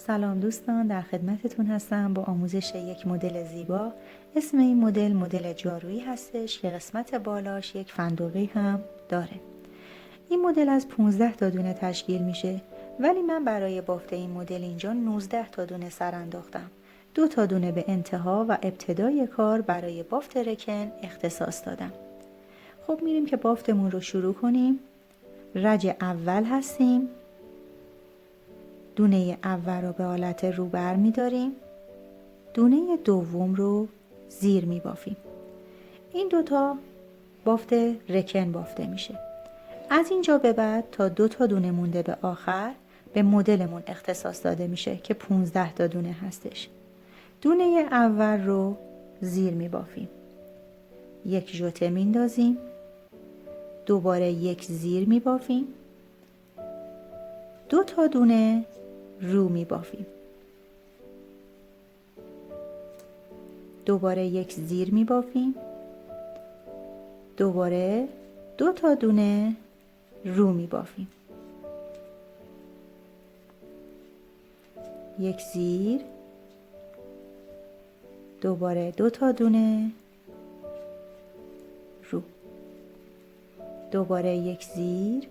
سلام دوستان، در خدمتتون هستم با آموزش یک مدل زیبا. اسم این مدل جارویی هستش که قسمت بالاش یک فندقی هم داره. این مدل از 15 تا دونه تشکیل میشه، ولی من برای بافت این مدل اینجا 19 تا دونه سر انداختم. 2 تا دونه به انتها و ابتدای کار برای بافت رکن اختصاص دادم. خب میریم که بافتمون رو شروع کنیم. رج اول هستیم. دونه اول رو به حالت رو بر می داریم. دونه دوم رو زیر می بافیم. این دوتا بافت رکن بافته میشه. از اینجا به بعد تا 2 تا دونه مونده به آخر به مدلمون اختصاص داده میشه که 15 تا دونه هستش. دونه اول رو زیر می بافیم. یک ژوته میندازیم. دوباره یک زیر می بافیم. 2 تا دونه رو می بافیم. دوباره یک زیر می بافیم. دوباره 2 تا دونه رو می بافیم. یک زیر. دوباره 2 تا دونه رو. دوباره یک زیر.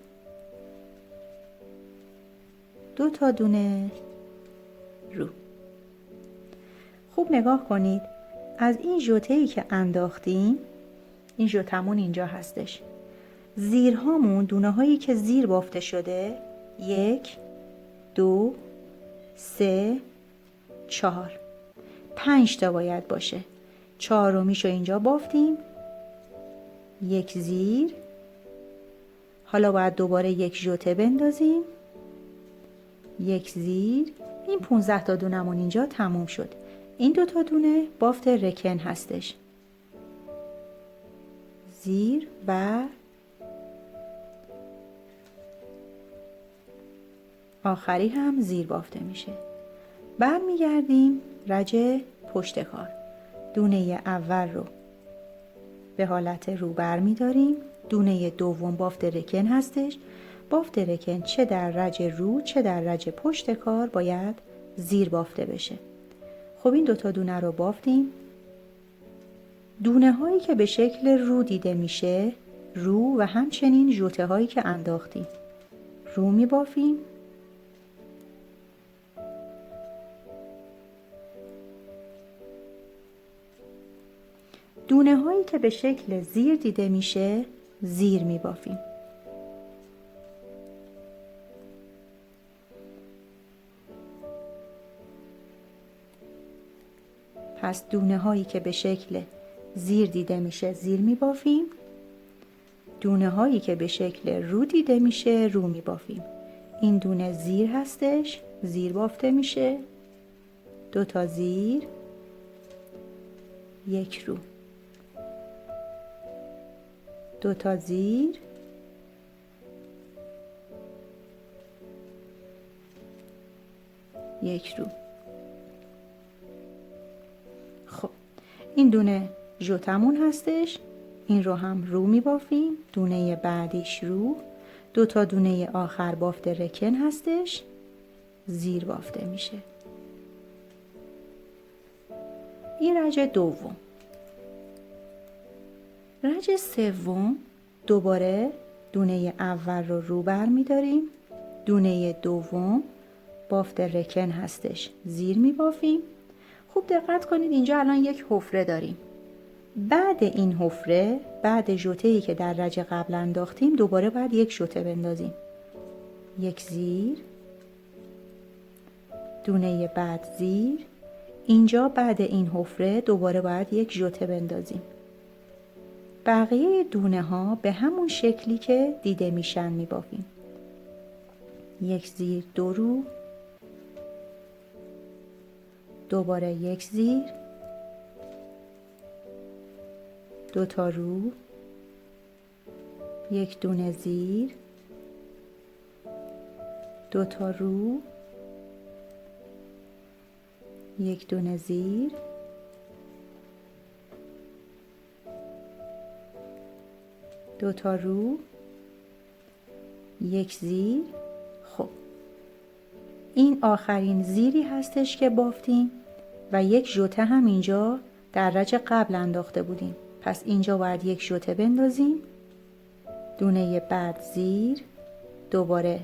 2 تا دونه رو. خوب نگاه کنید. از این ژوته‌ای که انداختیم، این ژوتمون اینجا هستش. زیرهامون، دونه هایی که زیر بافته شده، 1 2 3 4 5 تا باید باشه. 4میشو اینجا بافتیم. یک زیر. حالا باید دوباره یک ژوته بندازیم. یک زیر. این 15 تا دونمون اینجا تموم شد. این 2 تا دونه بافت رکن هستش. زیر و آخری هم زیر بافته میشه. برمیگردیم رج پشت کار. دونه اول رو به حالت رو بر میداریم. دونه دوم بافت رکن هستش. بافت رکن چه در رج رو چه در رج پشت کار باید زیر بافته بشه. خب این 2 تا دونه رو بافتیم. دونه هایی که به شکل رو دیده میشه، رو و همچنین ژوته هایی که انداختیم، رو می بافیم. دونه هایی که به شکل زیر دیده میشه، زیر می بافیم. پس دونه هایی که به شکل زیر دیده میشه، زیر می بافیم. دونه هایی که به شکل رو دیده میشه، رو می بافیم. این دونه زیر هستش، زیر بافته میشه. 2 تا زیر. یک رو. 2 تا زیر. یک رو. خب این دونه ژوتمون هستش. این رو هم رو می بافیم. دونه بعدیش رو. 2 تا دونه آخر بافت رکن هستش. زیر بافته میشه. این رج دوم. رج سوم دوباره دونه اول رو بر می داریم. دونه دوم بافت رکن هستش. زیر می بافیم. خوب دقت کنید، اینجا الان یک حفره داریم. بعد این حفره، بعد ژوته‌ای که در رج قبل انداختیم، دوباره باید یک ژوته بندازیم. یک زیر. دونه بعد زیر. اینجا بعد این حفره دوباره باید یک ژوته بندازیم. بقیه دونه ها به همون شکلی که دیده میشن میبافیم. یک زیر، 2 رو. دوباره یک زیر. 2 تا رو. یک دونه زیر. 2 تا رو. یک دونه زیر. 2 تا رو. یک زیر. خب این آخرین زیری هستش که بافتیم و یک ژوته هم اینجا در رج قبل انداخته بودیم. پس اینجا باید یک ژوته بندازیم، دونه بعد زیر، دوباره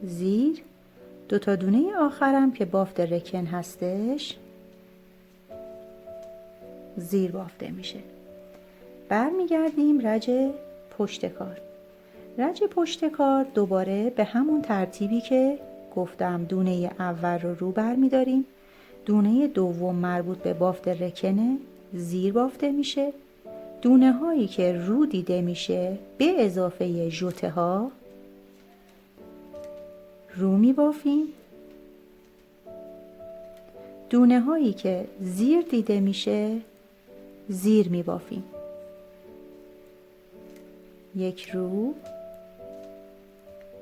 زیر، دو تا دونه آخرم که بافت رکن هستش زیر بافته میشه. برمیگردیم رج پشت کار. رج پشت کار دوباره به همون ترتیبی که گفتم دونه اول رو برمیداریم، دونه دوم مربوط به بافت رکنه زیر بافته میشه، دونه هایی که رو دیده میشه به اضافه ژوته ها رو میبافیم، دونه هایی که زیر دیده میشه زیر میبافیم. یک رو،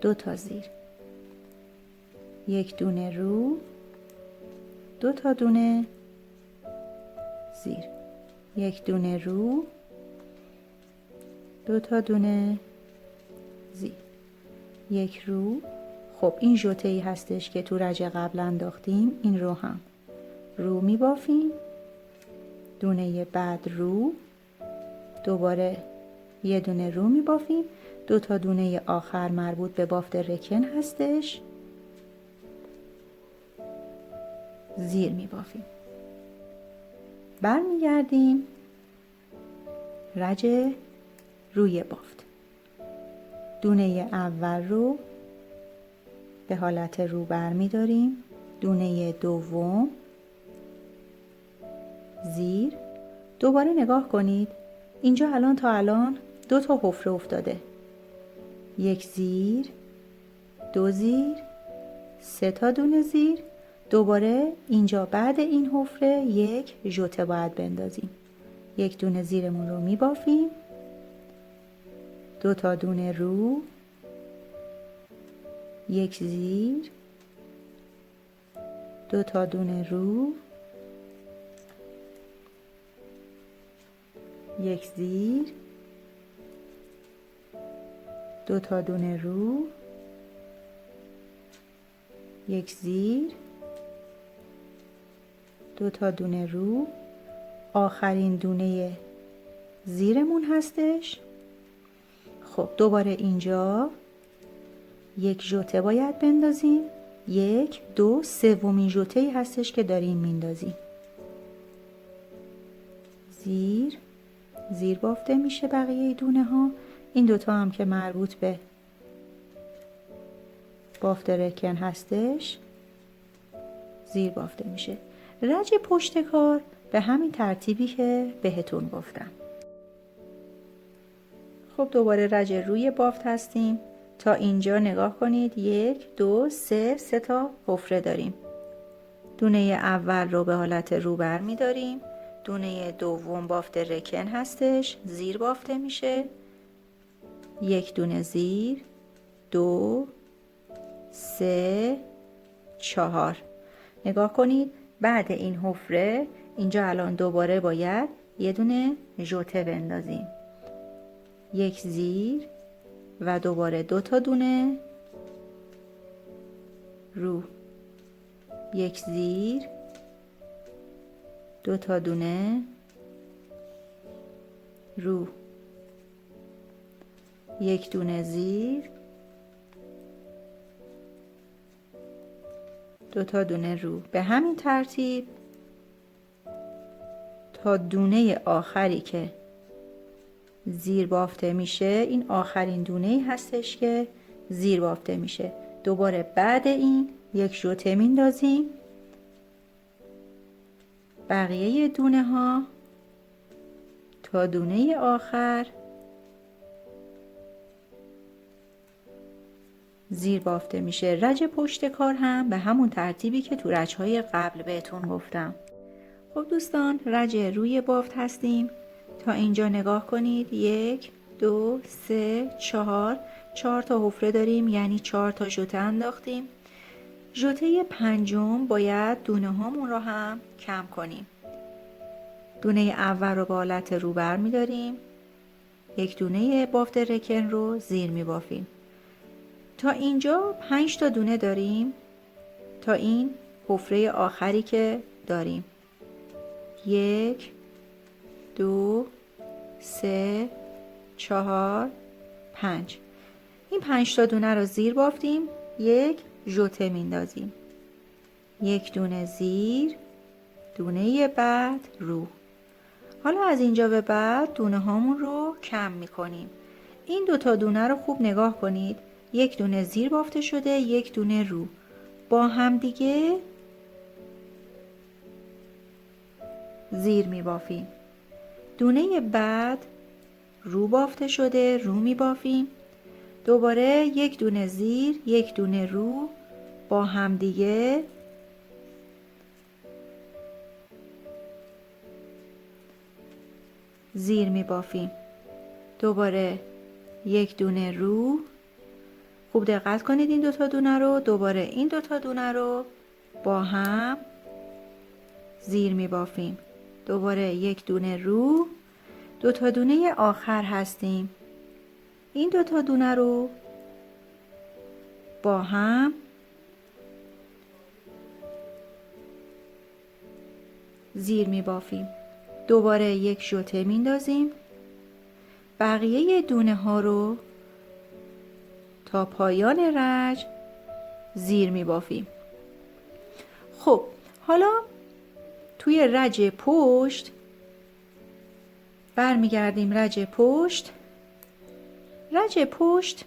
دو تا زیر، یک دونه رو، دو تا دونه زیر، یک دونه رو، دو تا دونه زیر، یک رو. خب این ژوته‌ای هستش که تو رج قبل انداختیم، این رو هم رو میبافیم، دونه بعد رو، دوباره یه دونه رو میبافیم، دو تا دونه آخر مربوط به بافت رکن هستش زیر میبافیم. برمیگردیم رج روی بافت. دونه اول رو به حالت رو برمیداریم، دونه دوم زیر. دوباره نگاه کنید اینجا الان تا الان دو تا حفره افتاده، یک زیر، دو زیر، سه تا دونه زیر. دوباره اینجا بعد این حفره یک ژوته باید بندازیم، یک دونه زیرمون رو میبافیم، دو تا دونه رو، یک زیر، دو تا دونه رو، یک زیر، دو تا دونه رو، یک زیر، دو تا دونه رو. آخرین دونه زیرمون هستش. خب دوباره اینجا یک ژوته باید بندازیم، یک، دو، سومین ژوته‌ای هستش که داریم میندازیم. زیر، زیر بافته میشه بقیه دونه ها. این دوتا هم که مربوط به بافت رکن هستش زیر بافته میشه. رج پشت کار به همین ترتیبی که بهتون گفتم. خب دوباره رج روی بافت هستیم. تا اینجا نگاه کنید، یک، دو، سه تا حفره داریم. دونه اول رو به حالت رو برمی داریم، دونه دوم بافت رکن هستش زیر بافته میشه، یک دونه زیر، دو، سه، چهار. نگاه کنید بعد این حفره اینجا الان دوباره باید یه دونه ژوته بندازیم، یک زیر و دوباره دو تا دونه رو، یک زیر، دو تا دونه رو، یک دونه زیر، دو تا دونه رو. به همین ترتیب تا دونه آخری که زیر بافته میشه، این آخرین دونه هستش که زیر بافته میشه. دوباره بعد این یک ژوته میندازیم، بقیه دونه ها تا دونه آخر زیر بافته میشه. رج پشت کار هم به همون ترتیبی که تو رج‌های قبل بهتون گفتم. خب دوستان، رج روی بافت هستیم. تا اینجا نگاه کنید، یک، دو، سه، چهار تا حفره داریم، یعنی 4 تا ژوته انداختیم. ژوته پنجم باید دونه هامون رو هم کم کنیم. دونه اول رو به حالت رو برمی داریم، یک دونه بافت رکن رو زیر می بافیم. تا اینجا 5 تا دونه داریم، تا این حفره آخری که داریم. 1 2 3 4 5. این 5 تا دونه رو زیر بافتیم، یک ژوته میندازیم، یک دونه زیر، دونه بعد رو. حالا از اینجا به بعد دونه هامون رو کم میکنیم. این 2 تا دونه رو خوب نگاه کنید، یک دونه زیر بافته شده، یک دونه رو، با هم دیگه زیر میبافیم. دونه بعد رو بافته شده، رو میبافیم، دوباره یک دونه زیر، یک دونه رو، با هم دیگه زیر میبافیم. دوباره یک دونه رو، خوب دقت کنید این 2 تا دونه رو، دوباره این 2 تا دونه رو با هم زیر میبافیم. دوباره یک دونه رو، 2 تا دونه آخر هستیم، این 2 تا دونه رو با هم زیر میبافیم. دوباره یک ژوته میندازیم، بقیه دونه ها رو تا پایان رج زیر میبافیم. خب حالا توی رج پشت برمیگردیم. رج پشت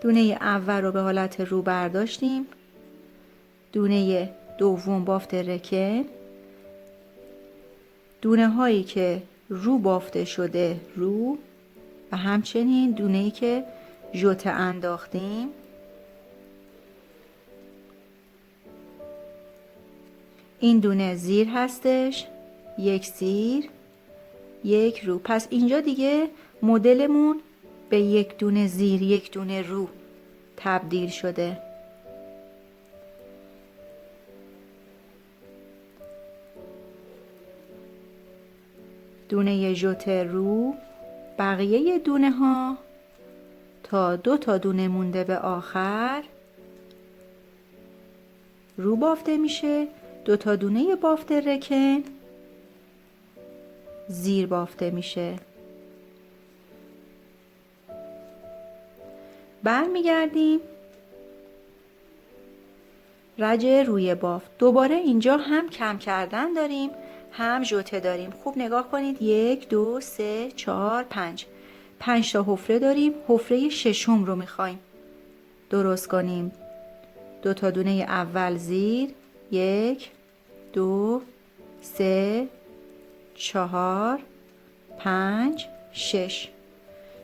دونه اول رو به حالت رو برداشتیم، دونه دوم بافت رکن، دونه هایی که رو بافته شده رو، و همچنین دونه‌ای که ژوته انداختیم این دونه زیر هستش، یک زیر، یک رو. پس اینجا دیگه مدلمون به یک دونه زیر، یک دونه رو تبدیل شده. دونه ژوته رو، بقیه دونه ها تا 2 تا دونه مونده به آخر رو بافته میشه، 2 تا دونه بافت رکن زیر بافته میشه. برمیگردیم رج روی بافت. دوباره اینجا هم کم کردن داریم، هم ژوته داریم. خوب نگاه کنید، 1 2 3 4 5. 5 تا حفره داریم. حفره ششم رو میخوایم درست کنیم. 2 تا دونه اول زیر، 1 2 3 4 5 6.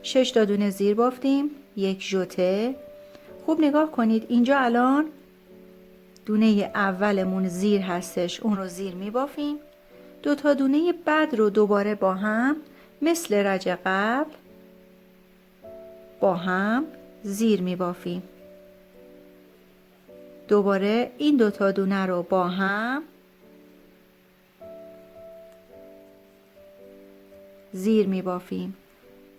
6 تا دونه زیر بافتیم، یک ژوته. خوب نگاه کنید اینجا الان دونه اولمون زیر هستش، اون رو زیر میبافیم. 2 تا دونه بعد رو دوباره با هم مثل رج قبل با هم زیر میبافیم. دوباره این 2 تا دونه رو با هم زیر میبافیم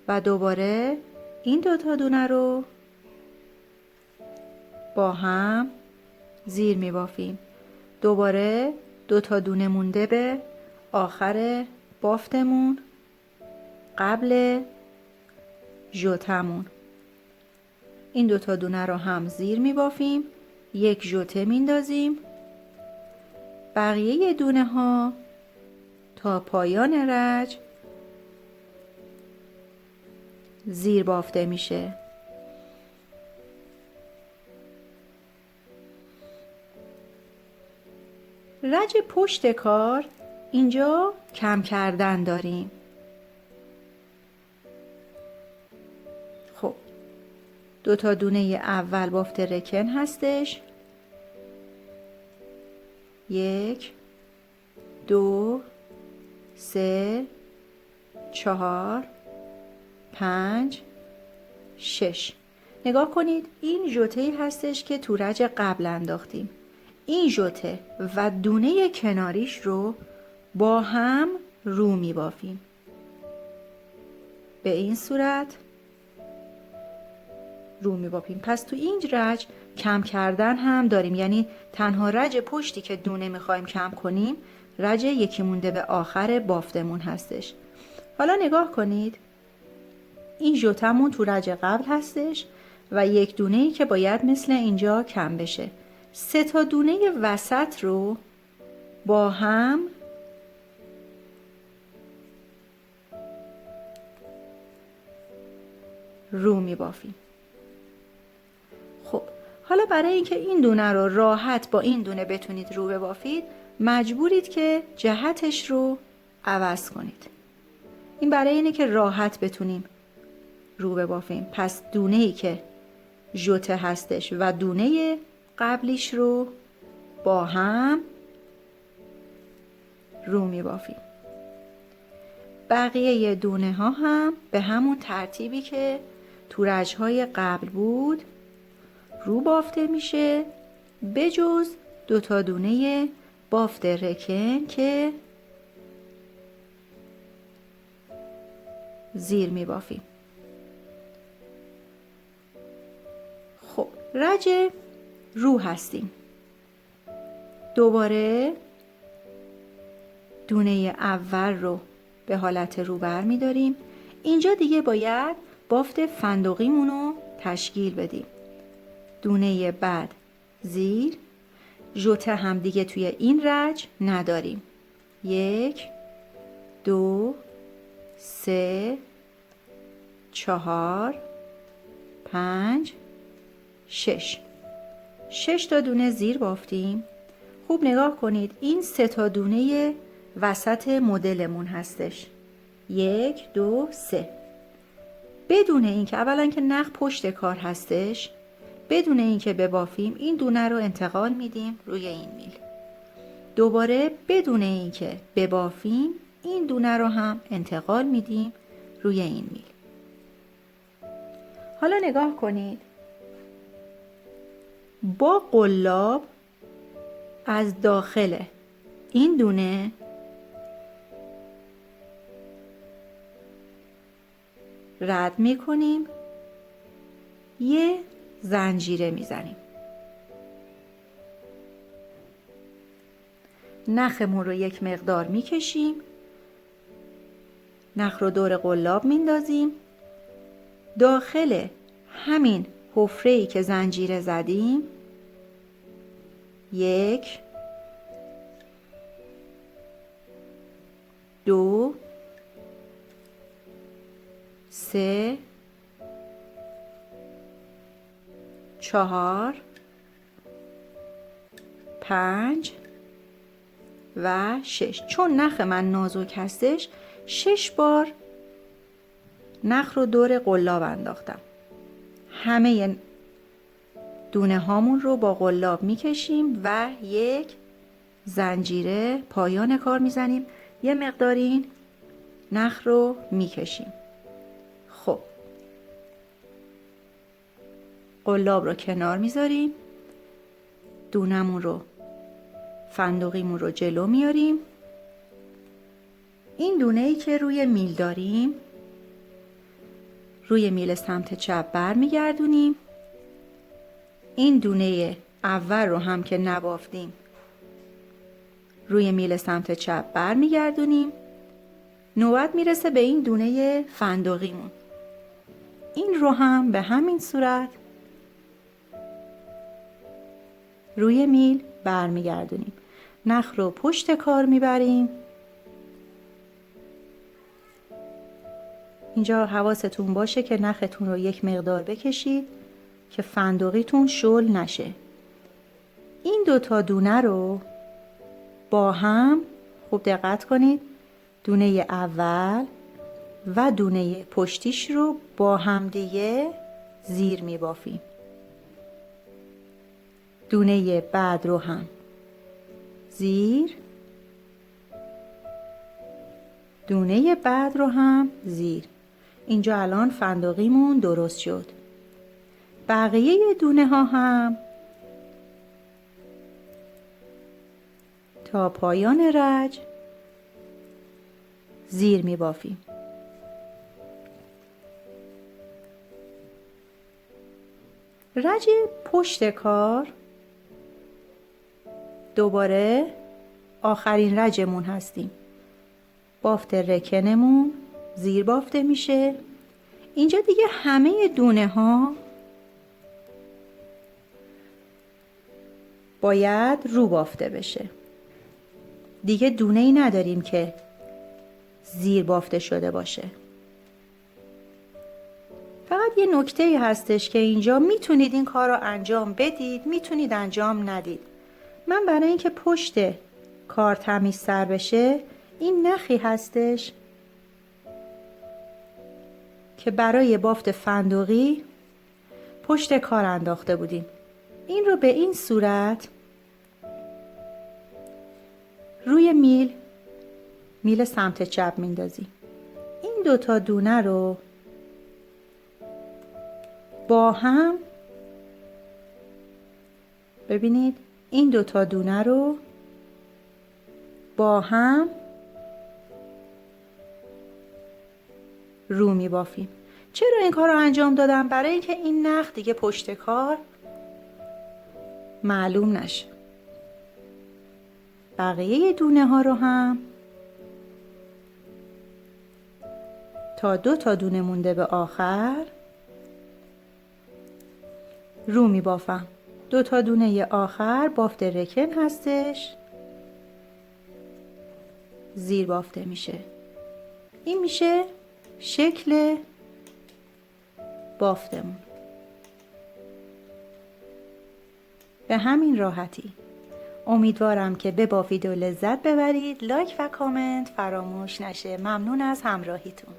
و دوباره این 2 تا دونه رو با هم زیر میبافیم. دوباره 2 تا دونه مونده به آخر بافتمون قبل ژوتمون. این 2 تا دونه رو هم زیر میبافیم، یک ژوته میندازیم، بقیه دونه ها تا پایان رج زیر بافته میشه. رج پشت کار اینجا کم کردن داریم. خب 2 تا دونه اول بافت رکن هستش، 1 2 3 4 5 6. نگاه کنید این ژوته هستش که تو رج قبل انداختیم. این ژوته و دونه کناریش رو با هم رو می بافیم. به این صورت رو می بافیم. پس تو این رج کم کردن هم داریم، یعنی تنها رج پشتی که دونه میخوایم کم کنیم رج یکی مونده به آخر بافتمون هستش. حالا نگاه کنید، این ژوتمون تو رج قبل هستش و یک دونه‌ای که باید مثل اینجا کم بشه. 3 تا دونه وسط رو با هم رو میبافیم. خب حالا برای اینکه این دونه رو راحت با این دونه بتونید رو ببافید، مجبورید که جهتش رو عوض کنید. این برای اینه که راحت بتونیم رو ببافیم. پس دونه‌ای که ژوته هستش و دونه قبلیش رو با هم رو میبافیم. بقیه دونه ها هم به همون ترتیبی که تو رجهای قبل بود رو بافته میشه، بجز 2 تا دونه بافت رکن که زیر میبافیم. خب رج رو هستیم. دوباره دونه اول رو به حالت رو بر می داریم. اینجا دیگه باید بافت فندقیمون رو تشکیل بدیم. دونه بعد زیر، ژوته هم دیگه توی این رج نداریم. 1 2 3 4 5 6 تا دونه زیر بافتیم. خوب نگاه کنید، این 3 تا دونه وسط مدلمون هستش. 1 2 3. بدون اینکه اولا که نخ پشت کار هستش، بدون اینکه ببافیم این دونه رو انتقال میدیم روی این میل. دوباره بدون اینکه ببافیم این دونه رو هم انتقال میدیم روی این میل. حالا نگاه کنید، با قلاب از داخل این دونه رد میکنیم، یه زنجیره میزنیم. نخمون رو یک مقدار میکشیم، نخ رو دور قلاب میندازیم، داخل همین حفره‌ای که زنجیره زدیم 1 2 3 4 5 و 6. چون نخ من نازک هستش 6 بار نخ رو دور قلاب انداختم. همه دونه هامون رو با قلاب میکشیم و یک زنجیره پایان کار میزنیم. یه مقدار این نخ رو میکشیم. خب قلاب رو کنار میذاریم، دونمون رو فندقیمون رو جلو میاریم. این دونه‌ای که روی میل داریم روی میل سمت چپ بر میگردونیم. این دونه اول رو هم که نبافتیم روی میل سمت چپ بر میگردونیم. نوبت میرسه به این دونه فندقیمون. این رو هم به همین صورت روی میل بر میگردونیم. نخ رو پشت کار میبریم. اینجا حواستون باشه که نختون رو یک مقدار بکشید که فندقیتون شل نشه. این 2 تا دونه رو با هم خوب دقت کنید، دونه اول و دونه پشتیش رو با هم دیگه زیر می بافیم. دونه بعد رو هم زیر، دونه بعد رو هم زیر. اینجا الان فندقیمون درست شد. بقیه دونه ها هم تا پایان رج زیر می بافیم. رج پشت کار دوباره آخرین رجمون هستیم. بافت رکنمون زیر بافته میشه. اینجا دیگه همه دونه ها باید رو بافته بشه. دیگه دونه ای نداریم که زیر بافته شده باشه. فقط یه نکته هستش که اینجا میتونید این کار رو انجام بدید، میتونید انجام ندید. من برای اینکه پشت کار تمیزتر بشه، این نخی هستش که برای بافت فندقی پشت کار انداخته بودیم. این رو به این صورت روی میل سمت چپ میندازیم. این دوتا دونه رو با هم ببینید، این دوتا دونه رو با هم رو می بافیم. چرا این کار رو انجام دادم؟ برای اینکه این نخ دیگه پشت کار معلوم نشه. بقیه دونه ها رو هم تا 2 تا دونه مونده به آخر رو می بافم. 2 تا دونه آخر بافت رکن هستش، زیر بافته میشه. این میشه شکل بافتمون. به همین راحتی. امیدوارم که ببافید و لذت ببرید. لایک و کامنت فراموش نشه. ممنون از همراهیتون.